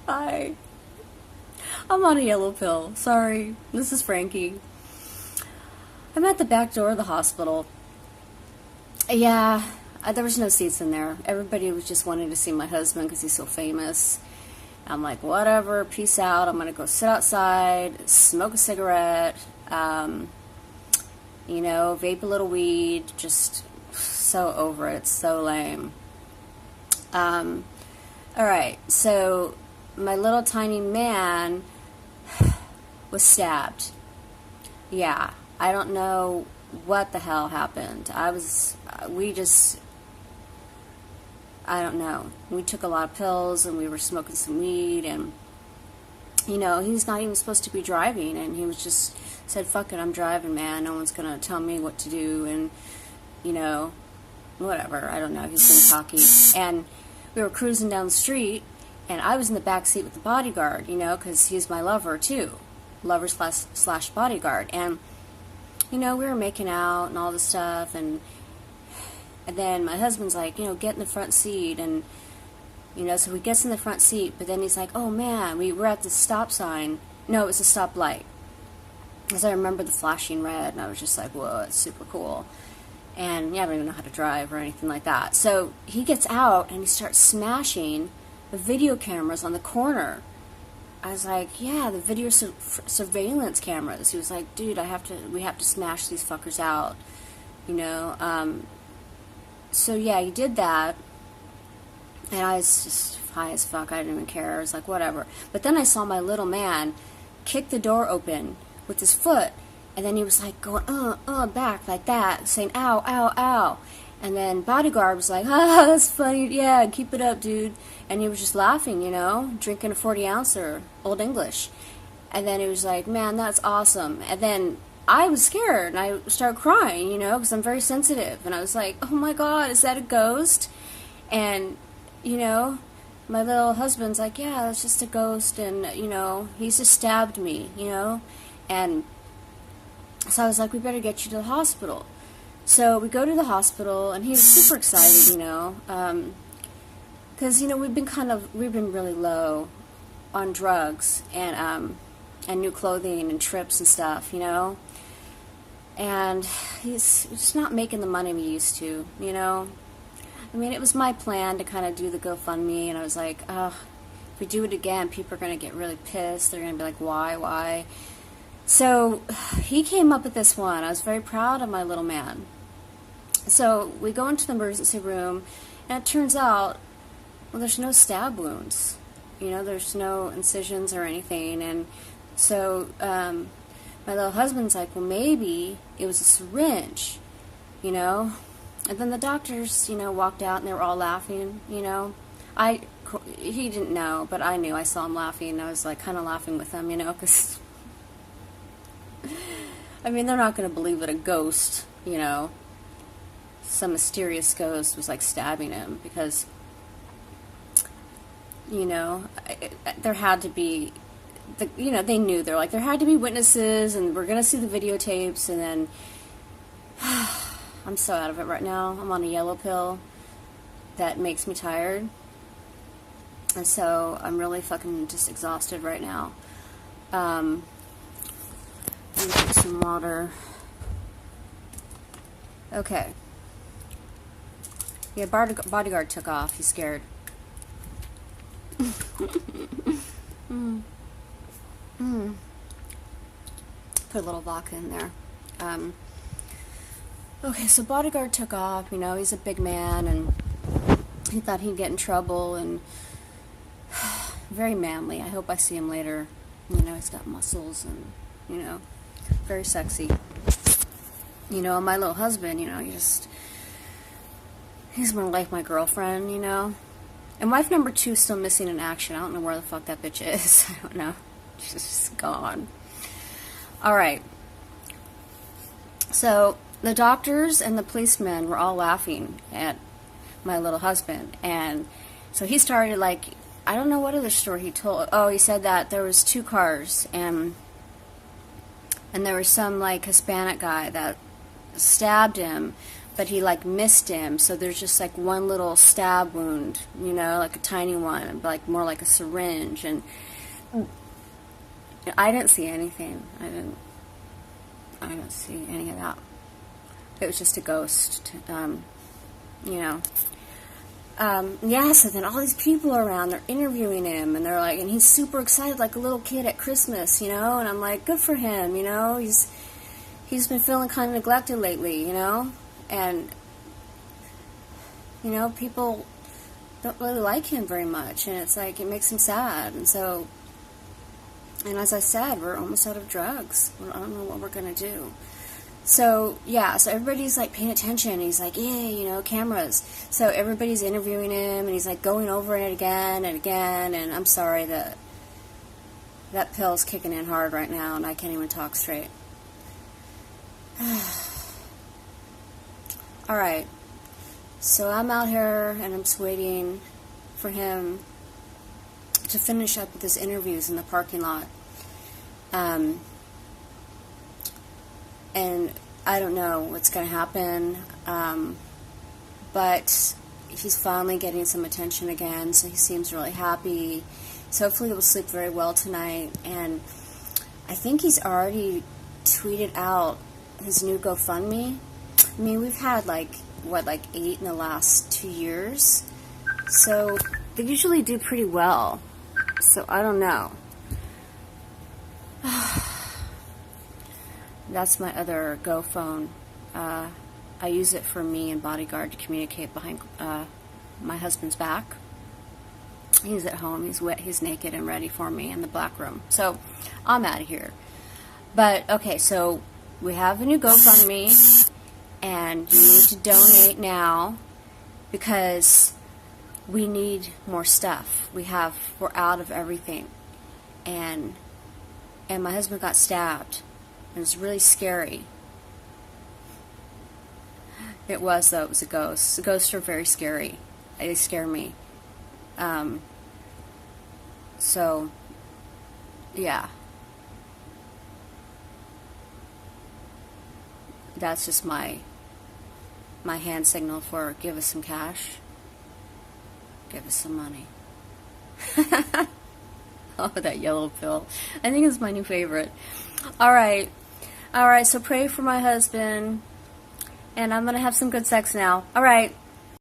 Hi. I'm on a yellow pill. Sorry. This is Frankie. I'm at the back door of the hospital. Yeah, there was no seats in there. Everybody was just wanting to see my husband because he's so famous. I'm like, whatever, peace out. I'm going to go sit outside, smoke a cigarette, vape a little weed. Just so over it. So lame. Alright, so my little tiny man was stabbed. Yeah, I don't know what the hell happened. I don't know. We took a lot of pills and we were smoking some weed and, he's not even supposed to be driving and he was just said, fuck it, I'm driving, man. No one's going to tell me what to do and, whatever. I don't know. He's being cocky. And we were cruising down the street and I was in the back seat with the bodyguard, because he's my lover too. Lover slash bodyguard. And, we were making out and all this stuff and then my husband's like, get in the front seat and, so he gets in the front seat, but then he's like, oh man, we were at the stop sign. No, it was a stoplight. Because I remember the flashing red and I was just like, whoa, it's super cool. And yeah, I don't even know how to drive or anything like that. So he gets out and he starts smashing the video cameras on the corner. I was like, yeah, the video surveillance cameras. He was like, dude, we have to smash these fuckers out. So yeah, he did that. And I was just high as fuck. I didn't even care. I was like, whatever. But then I saw my little man kick the door open with his foot. And then he was like going, back like that, saying, ow, ow, ow. And then bodyguard was like, that's funny. Yeah, keep it up, dude. And he was just laughing, drinking a 40-ouncer, Old English. And then he was like, man, that's awesome. And then I was scared, and I started crying, because I'm very sensitive. And I was like, oh my God, is that a ghost? And, my little husband's like, yeah, it's just a ghost, and, he's just stabbed me, And so I was like, we better get you to the hospital. So we go to the hospital, and he was super excited, because, we've been really low on drugs and new clothing and trips and stuff, and he's just not making the money we used to, I mean, it was my plan to kind of do the GoFundMe, and I was like, if we do it again, people are going to get really pissed. They're going to be like, why? So he came up with this one. I was very proud of my little man. So we go into the emergency room, and it turns out, well, there's no stab wounds. There's no incisions or anything. And so my little husband's like, well, maybe it was a syringe, And then the doctors, walked out, and they were all laughing, He didn't know, but I knew. I saw him laughing, and I was, like, kind of laughing with him, because, I mean, they're not going to believe that a ghost, some mysterious ghost was, like, stabbing him, because, there had to be, they knew. They're like, there had to be witnesses, and we're going to see the videotapes, and then, I'm so out of it right now. I'm on a yellow pill that makes me tired, and so I'm really fucking just exhausted right now. Let me get some water. Okay. Yeah, bodyguard took off. He's scared. Put a little vodka in there. Okay, so bodyguard took off. He's a big man, and he thought he'd get in trouble, and very manly. I hope I see him later. He's got muscles, and, very sexy. My little husband, he's more like my girlfriend, And wife number 2 is still missing in action. I don't know where the fuck that bitch is. I don't know. She's just gone. Alright. So, the doctors and the policemen were all laughing at my little husband. And so he started, like, I don't know what other story he told. Oh, he said that there was 2 cars, and there was some, like, Hispanic guy that stabbed him but he like missed him, so there's just like one little stab wound, you know, like a tiny one, like more like a syringe. And I didn't see anything. I didn't see any of that. It was just a ghost, you know. Yeah, so then all these people are around, they're interviewing him, and they're like, and he's super excited like a little kid at Christmas, you know, and I'm like, good for him, you know, he's been feeling kind of neglected lately, you know, and, you know, people don't really like him very much, and it's like, it makes him sad. And so, and as I said, we're almost out of drugs. I don't know what we're going to do. So, yeah, so everybody's, like, paying attention. He's like, yeah, you know, cameras. So everybody's interviewing him, and he's, like, going over it again and again, and I'm sorry that pill's kicking in hard right now, and I can't even talk straight. Alright, so I'm out here, and I'm just waiting for him to finish up with his interviews in the parking lot. And I don't know what's going to happen, but he's finally getting some attention again, so he seems really happy. So hopefully he'll sleep very well tonight. And I think he's already tweeted out his new GoFundMe. I mean, we've had like 8 in the last 2 years, so they usually do pretty well. So I don't know. That's my other Go phone. I use it for me and Bodyguard to communicate behind my husband's back. He's at home. He's wet. He's naked and ready for me in the black room. So I'm out of here. But okay, so we have a new GoFundMe, and you need to donate now because we need more stuff. We're out of everything, and my husband got stabbed. It was really scary. It was, though. It was a ghost. The ghosts are very scary. They scare me. So, yeah. That's just my hand signal for give us some cash. Give us some money. Oh, that yellow pill. I think it's my new favorite. Alright, so pray for my husband, and I'm going to have some good sex now. Alright.